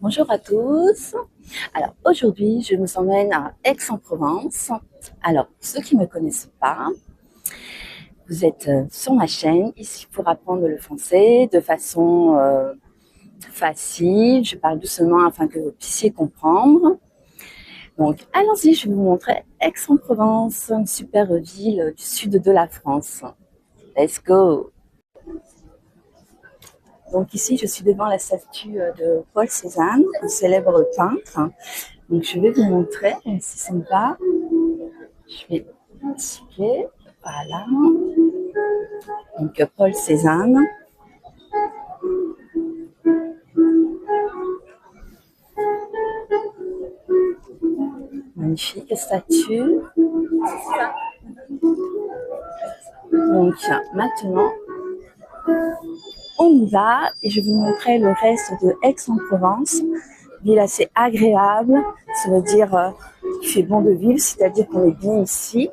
Bonjour à tous. Alors aujourd'hui, je vous emmène à Aix-en-Provence. Alors, pour ceux qui ne me connaissent pas, vous êtes sur ma chaîne ici pour apprendre le français de façon facile. Je parle doucement afin que vous puissiez comprendre. Donc, allons-y, je vais vous montrer Aix-en-Provence, une super ville du sud de la France. Let's go! Donc ici, je suis devant la statue de Paul Cézanne, un célèbre peintre. Donc je vais vous montrer, c'est sympa. Je vais tirer, voilà. Donc Paul Cézanne. Magnifique statue. Donc maintenant, on y va et je vais vous montrer le reste de Aix-en-Provence. Ville assez agréable, ça veut dire qu'il fait bon de vivre, c'est-à-dire qu'on est bien ici.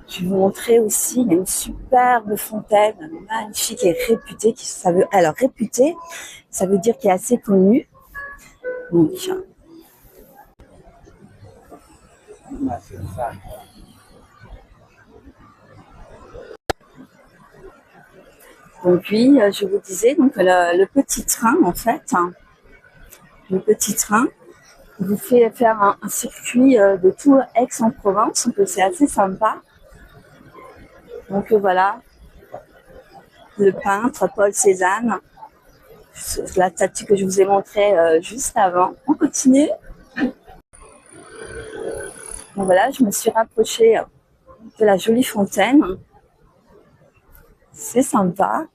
Je vais vous montrer aussi, il y a une superbe fontaine magnifique et réputée. Alors réputée, ça veut dire qu'elle est assez connue. Donc oui, je vous disais, donc le petit train en fait, le petit train vous fait faire un circuit de tout Aix-en-Provence, donc c'est assez sympa. Donc voilà, le peintre Paul Cézanne, la statue que je vous ai montrée juste avant. On continue. Donc voilà, je me suis rapprochée de la jolie fontaine. C'est sympa.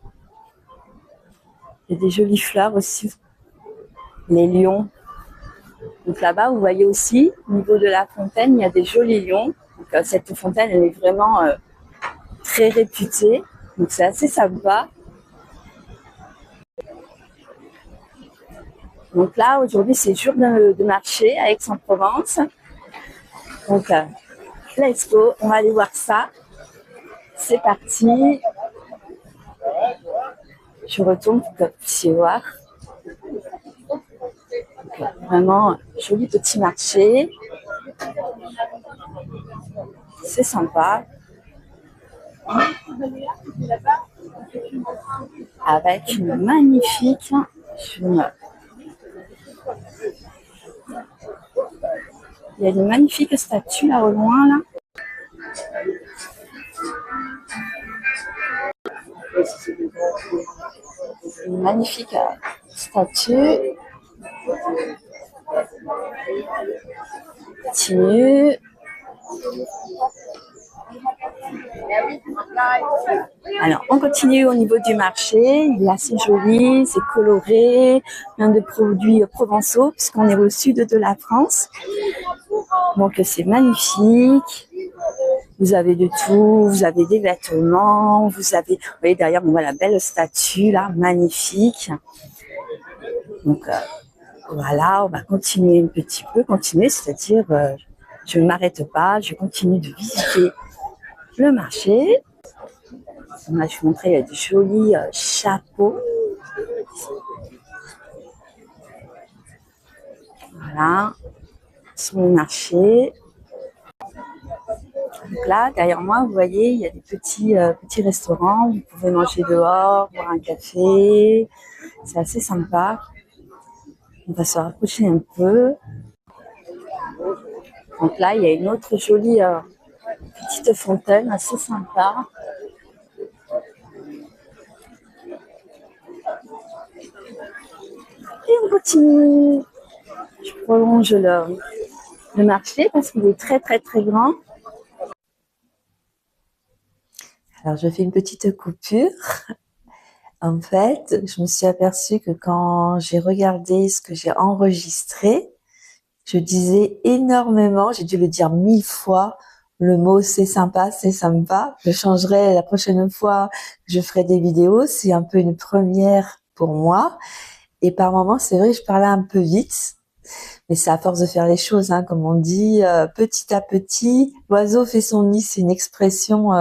Il y a des jolies fleurs aussi. Les lions. Donc là-bas, vous voyez aussi, au niveau de la fontaine, il y a des jolis lions. Donc cette fontaine, elle est vraiment très réputée. Donc c'est assez sympa. Donc là, aujourd'hui, c'est jour de marché à Aix-en-Provence. Donc, let's go, on va aller voir ça. C'est parti. Je retourne pour que vous puissiez voir. Donc, vraiment, joli petit marché. C'est sympa. Avec une magnifique... Il y a une magnifique statue là au loin, là. Une magnifique statue. Continue. Alors, on continue au niveau du marché. Il est assez joli, c'est coloré, plein de produits provençaux puisqu'on est au sud de la France. Donc, c'est magnifique. Vous avez de tout, vous avez des vêtements, vous voyez derrière, on voit la belle statue là, magnifique. Donc, voilà, on va continuer un petit peu, c'est-à-dire, je ne m'arrête pas, je continue de visiter le marché. Là, je vais vous montrer, il y a des jolis chapeaux. Voilà, sur le marché. Donc là, derrière moi, vous voyez, il y a des petits restaurants. Vous pouvez manger dehors, boire un café. C'est assez sympa. On va se rapprocher un peu. Donc là, il y a une autre jolie petite fontaine, assez sympa. Et on continue. Je prolonge le marché parce qu'il est très très très grand. Alors je fais une petite coupure. En fait, je me suis aperçue que quand j'ai regardé ce que j'ai enregistré, je disais énormément, j'ai dû le dire 1000 fois, le mot c'est sympa, c'est sympa. Je changerai la prochaine fois que je ferai des vidéos, c'est un peu une première pour moi. Et par moments, c'est vrai que je parlais un peu vite, mais c'est à force de faire les choses, hein, comme on dit, petit à petit, l'oiseau fait son nid, c'est une expression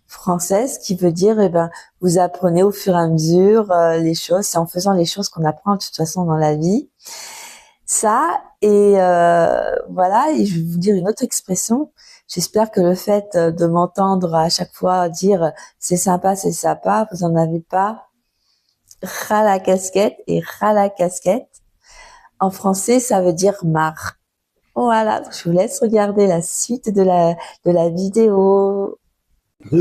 française qui veut dire, eh ben, vous apprenez au fur et à mesure les choses. C'est en faisant les choses qu'on apprend de toute façon dans la vie. Ça, et voilà, et je vais vous dire une autre expression. J'espère que le fait de m'entendre à chaque fois dire c'est sympa, vous en avez pas ras la casquette, et ras la casquette. En français, ça veut dire marre. Voilà, je vous laisse regarder la suite de la vidéo. Et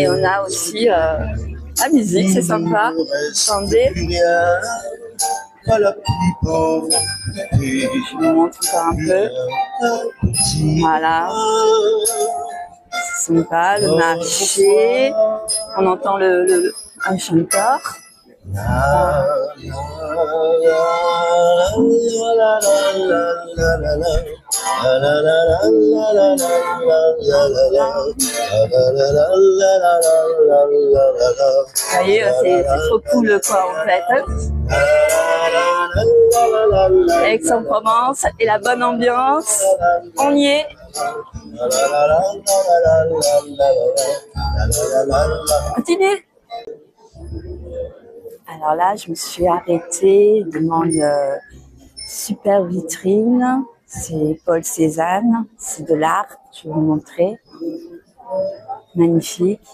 on a aussi la musique, c'est sympa. Attendez. Je vous montre encore un peu. Voilà. C'est sympa, le marché. On entend un chanteur. Vous voyez, c'est trop cool quoi en fait. Aix-en-Provence et la bonne ambiance, on y est. Continue. Alors là, je me suis arrêtée devant une super vitrine. C'est Paul Cézanne, c'est de l'art, je vais vous montrer. Magnifique,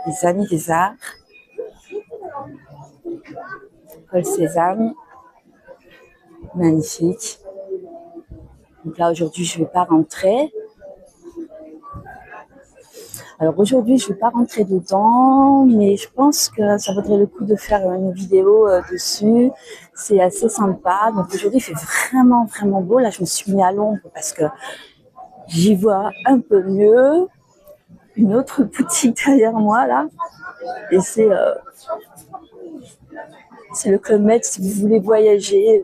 les amis des arts. Paul Cézanne, magnifique. Donc là, aujourd'hui, je ne vais pas rentrer. Alors aujourd'hui, je ne vais pas rentrer dedans, mais je pense que ça vaudrait le coup de faire une vidéo dessus. C'est assez sympa. Donc aujourd'hui, il fait vraiment, vraiment beau. Là, je me suis mis à l'ombre parce que j'y vois un peu mieux. Une autre boutique derrière moi, là. Et c'est le Club Med si vous voulez voyager.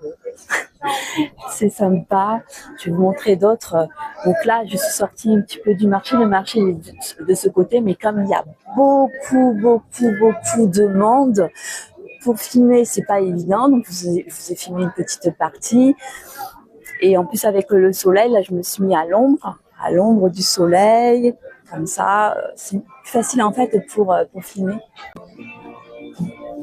C'est sympa. Je vais vous montrer d'autres. Donc là, je suis sortie un petit peu du marché. Le marché est de ce côté, mais comme il y a beaucoup de monde, pour filmer, c'est pas évident. Donc, je vous ai filmé une petite partie. Et en plus, avec le soleil, là, je me suis mis à l'ombre du soleil. Comme ça, c'est plus facile en fait pour filmer.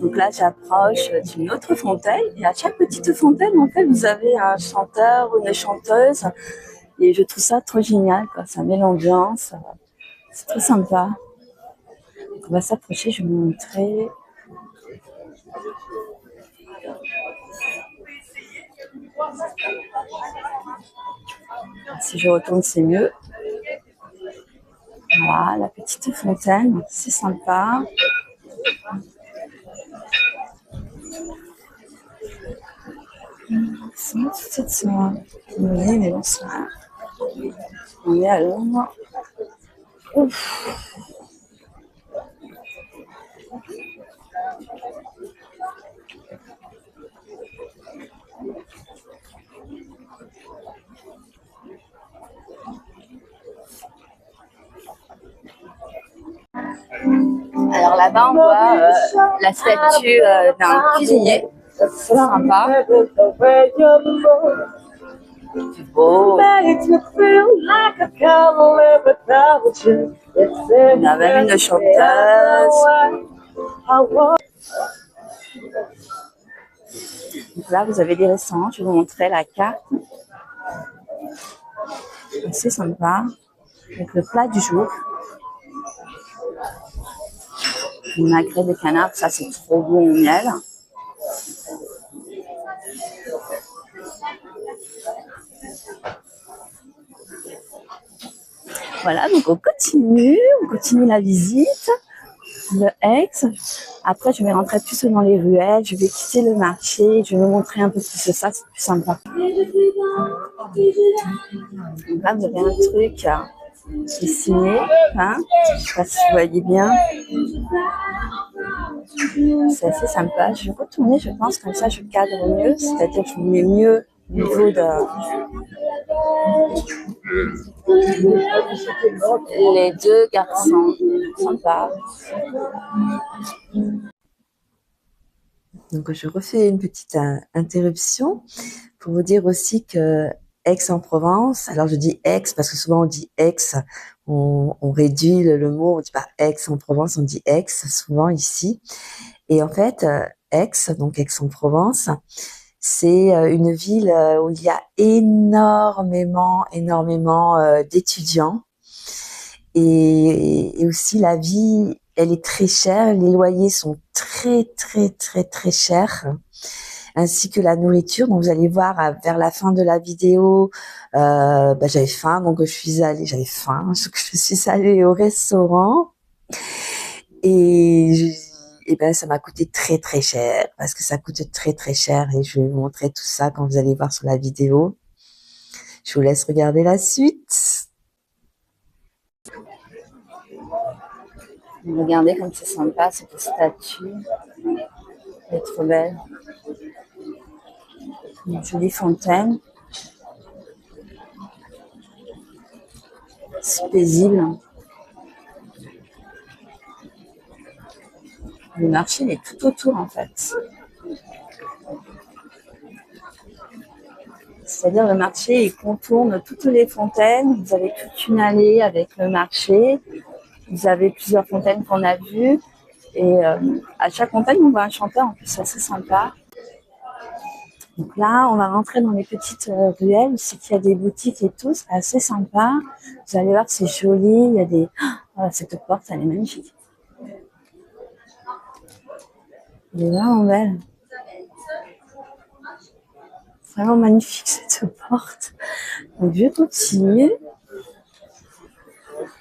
Donc là, j'approche d'une autre fontaine. Et à chaque petite fontaine, en fait, vous avez un chanteur ou une chanteuse. Et je trouve ça trop génial, quoi. Ça met l'ambiance. C'est trop sympa. Donc on va s'approcher, je vais vous montrer. Si je retourne, c'est mieux. Voilà, la petite fontaine, c'est sympa. C'est toute cette mais bon, ça. On est à l'ombre. Ouf. Alors là-bas, on voit la statue d'un cuisinier. C'est sympa. C'est beau. On a même une chanteuse. Donc là, vous avez des restaurants. Je vais vous montrer la carte. C'est sympa. Avec le plat du jour. Le magret de canard, ça c'est trop bon au miel. Voilà, donc on continue la visite de Aix. Après, je vais rentrer plus dans les ruelles, je vais quitter le marché, je vais vous montrer un peu plus ça, c'est plus sympa. Donc là, vous avez un truc dessiné, hein, je sais pas si vous voyez bien. C'est assez sympa. Je vais retourner, je pense, comme ça je cadre mieux, c'est-à-dire que je me mets mieux au niveau de les deux garçons. Sympa. Donc je refais une petite interruption pour vous dire aussi que Aix-en-Provence. Alors je dis Aix parce que souvent on dit Aix, on réduit le mot, on dit pas Aix-en-Provence, on dit Aix souvent ici. Et en fait, Aix, donc Aix-en-Provence, c'est une ville où il y a énormément d'étudiants. Et aussi la vie, elle est très chère. Les loyers sont très chers, ainsi que la nourriture. Donc vous allez voir vers la fin de la vidéo, j'avais faim, donc j'avais faim, donc je suis allée au restaurant et ça m'a coûté très cher parce que ça coûte très cher et je vais vous montrer tout ça quand vous allez voir sur la vidéo. Je vous laisse regarder la suite. Regardez comme c'est sympa cette statue. Elle est trop belle. Une jolie fontaine. C'est paisible. Le marché est tout autour en fait. C'est-à-dire le marché, il contourne toutes les fontaines. Vous avez toute une allée avec le marché. Vous avez plusieurs fontaines qu'on a vues. Et à chaque fontaine, on voit un chanteur. En plus, c'est assez sympa. Donc là, on va rentrer dans les petites ruelles. C'est qu'il y a des boutiques et tout. C'est assez sympa. Vous allez voir, c'est joli. Il y a des... Oh, cette porte, elle est magnifique. Elle est vraiment belle. Vraiment magnifique cette porte. Donc je continue.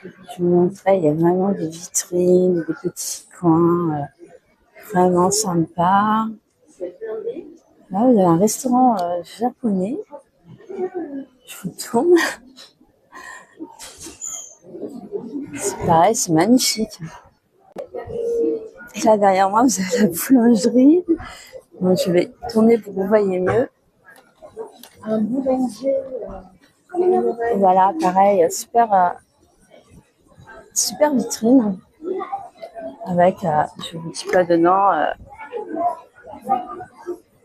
Je vous montrais, il y a vraiment des vitrines, des petits coins vraiment sympas. Là, il y a un restaurant japonais. Je vous tourne. C'est pareil, c'est magnifique. Et là, derrière moi, vous avez la boulangerie. Donc, je vais tourner pour que vous voyez mieux. Un boulanger. Voilà, pareil, super vitrine. Avec, je vous dis pas dedans,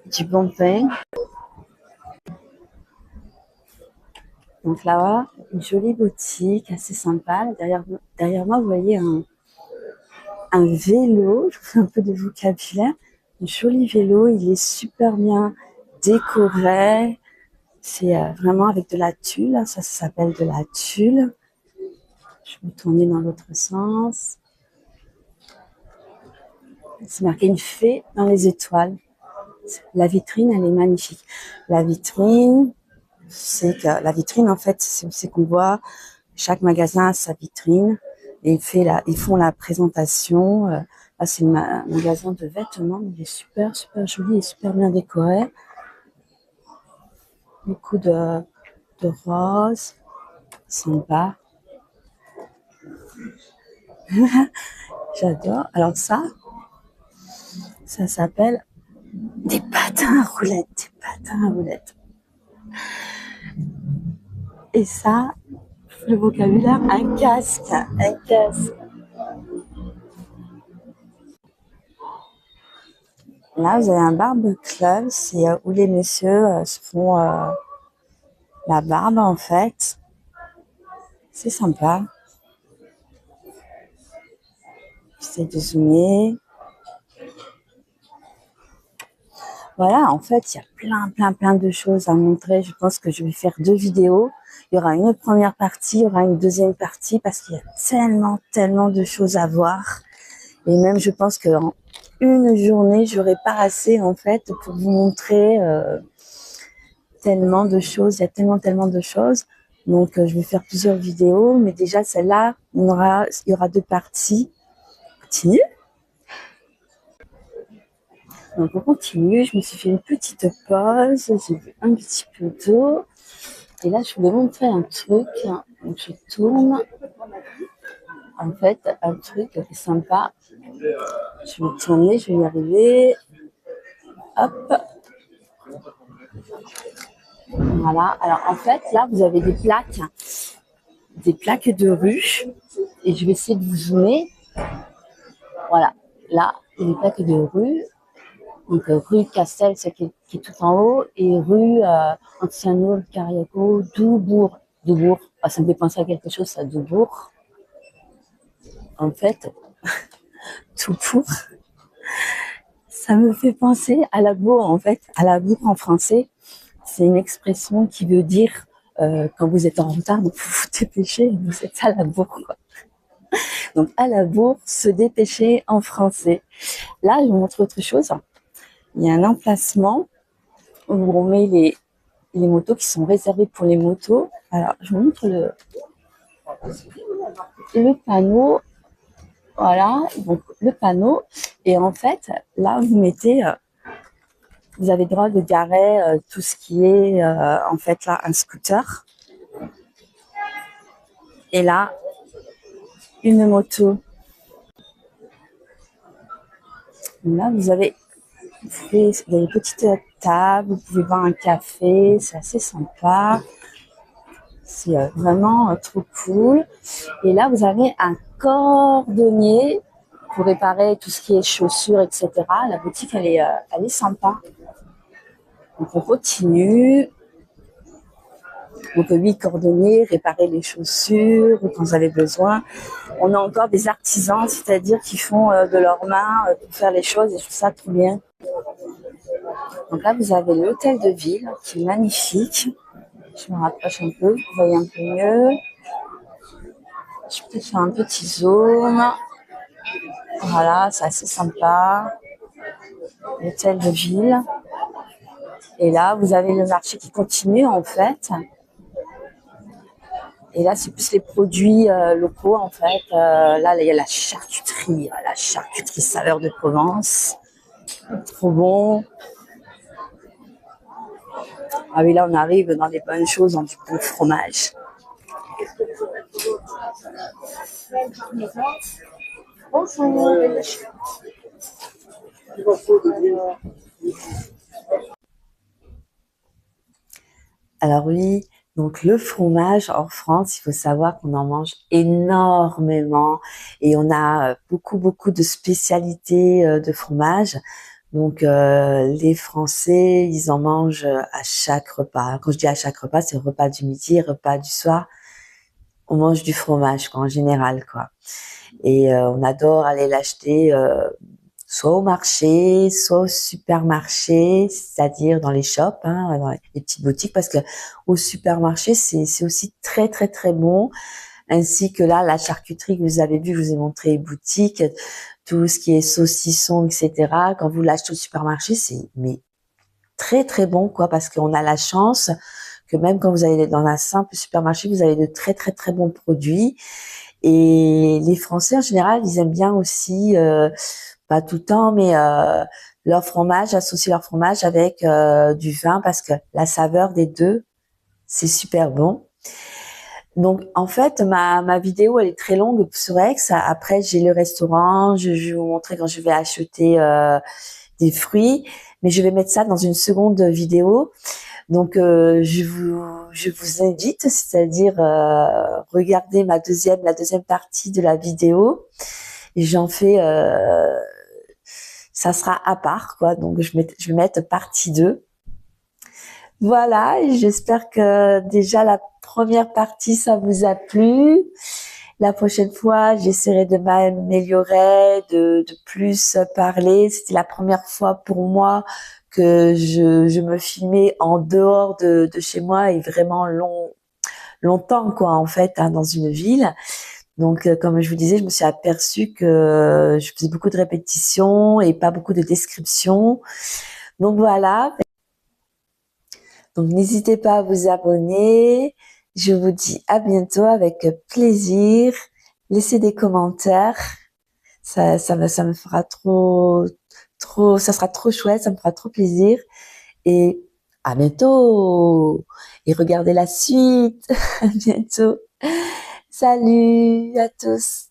du bon pain. Donc là, une jolie boutique, assez sympa. Derrière moi, vous voyez un vélo. Je vous fais un peu de vocabulaire. Un joli vélo, il est super bien décoré. C'est vraiment avec de la tulle. Ça s'appelle de la tulle. Je vais tourner dans l'autre sens. C'est marqué une fée dans les étoiles. La vitrine, elle est magnifique. La vitrine, en fait, c'est qu'on voit chaque magasin a sa vitrine et ils font la présentation. Là, c'est un magasin de vêtements, il est super joli et super bien décoré. Beaucoup de roses, sympa. J'adore. Alors ça s'appelle des patins à roulettes, Et ça, le vocabulaire, un casque. Là, vous avez un barbe club, c'est où les messieurs se font la barbe en fait. C'est sympa. J'essaie de zoomer. Voilà, en fait, il y a plein de choses à montrer. Je pense que je vais faire 2 vidéos. Il y aura une première partie, il y aura une deuxième partie parce qu'il y a tellement de choses à voir. Et même, je pense qu'en une journée, j'aurai pas assez, en fait, pour vous montrer tellement de choses. Il y a tellement de choses. Donc, je vais faire plusieurs vidéos. Mais déjà, celle-là, il y aura 2 parties. Continue. Donc on continue, je me suis fait une petite pause, j'ai bu un petit peu d'eau. Et là, je voulais vous montrer un truc. Donc je tourne. En fait, un truc qui est sympa. Je vais tourner, je vais y arriver. Hop. Voilà. Alors en fait, là, vous avez des plaques de rue. Et je vais essayer de vous zoomer. Voilà. Là, il y a des plaques de rue. Donc rue Castel, c'est qui est tout en haut, et rue Anciano Cariaco, Doubourg. Doubourg, ah, ça me fait penser à quelque chose, ça, Doubourg. En fait, Doubourg, ça me fait penser à la bourre, en fait. À la bourre en français, c'est une expression qui veut dire quand vous êtes en retard, donc vous vous dépêchez, vous êtes à la bourre, quoi. Donc à la bourre, se dépêcher en français. Là, je vous montre autre chose. Il y a un emplacement où on met les motos qui sont réservées pour les motos. Alors, je vous montre le panneau. Voilà, donc le panneau. Et en fait, là, vous mettez, vous avez le droit de garer tout ce qui est, en fait, là, un scooter. Et là, une moto. Là, vous avez des petites tables, vous pouvez boire un café, c'est assez sympa. C'est vraiment trop cool. Et là, vous avez un cordonnier pour réparer tout ce qui est chaussures, etc. La boutique, elle est sympa. Donc, on continue. Donc, oui, cordonnier, réparer les chaussures quand vous avez besoin. On a encore des artisans, c'est-à-dire qui font de leurs mains pour faire les choses, et je trouve ça trop bien. Donc là, vous avez l'hôtel de ville qui est magnifique. Je me rapproche un peu, vous voyez un peu mieux. Je peux faire un petit zoom. Voilà, c'est assez sympa. L'hôtel de ville. Et là, vous avez le marché qui continue, en fait. Et là, c'est plus les produits locaux, en fait. Là, il y a la charcuterie saveur de Provence. Trop bon. Ah oui, là, on arrive dans des bonnes choses, dans du bon fromage. Alors oui, donc le fromage en France, il faut savoir qu'on en mange énormément et on a beaucoup de spécialités de fromage. Donc les Français, ils en mangent à chaque repas. Quand je dis à chaque repas, c'est repas du midi, repas du soir. On mange du fromage, quoi, en général, quoi. Et on adore aller l'acheter soit au marché, soit au supermarché, c'est-à-dire dans les shops, hein, dans les petites boutiques, parce que au supermarché, c'est aussi très bon. Ainsi que là, la charcuterie que vous avez vue, je vous ai montré les boutiques, tout ce qui est saucisson, etc. Quand vous l'achetez au supermarché, c'est mais très bon, quoi, parce qu'on a la chance que même quand vous allez dans un simple supermarché, vous avez de très bons produits. Et les Français, en général, ils aiment bien aussi, pas tout le temps, mais leur fromage, associer leur fromage avec du vin, parce que la saveur des deux, c'est super bon. Donc, en fait, ma vidéo, elle est très longue sur Aix. Après, j'ai le restaurant. Je vais vous montrer quand je vais acheter des fruits. Mais je vais mettre ça dans une seconde vidéo. Donc, je vous invite, c'est-à-dire regarder la deuxième partie de la vidéo. Et j'en fais, ça sera à part, quoi. Donc, je vais mettre partie 2. Voilà, et j'espère que déjà la première partie, ça vous a plu. La prochaine fois, j'essaierai de m'améliorer, de plus parler. C'était la première fois pour moi que je me filmais en dehors de chez moi et vraiment longtemps, quoi, en fait, hein, dans une ville. Donc, comme je vous disais, je me suis aperçue que je faisais beaucoup de répétitions et pas beaucoup de descriptions. Donc voilà. Donc, n'hésitez pas à vous abonner. Je vous dis à bientôt avec plaisir. Laissez des commentaires. Ça me fera ça sera trop chouette. Ça me fera trop plaisir. Et à bientôt. Et regardez la suite. À bientôt. Salut à tous.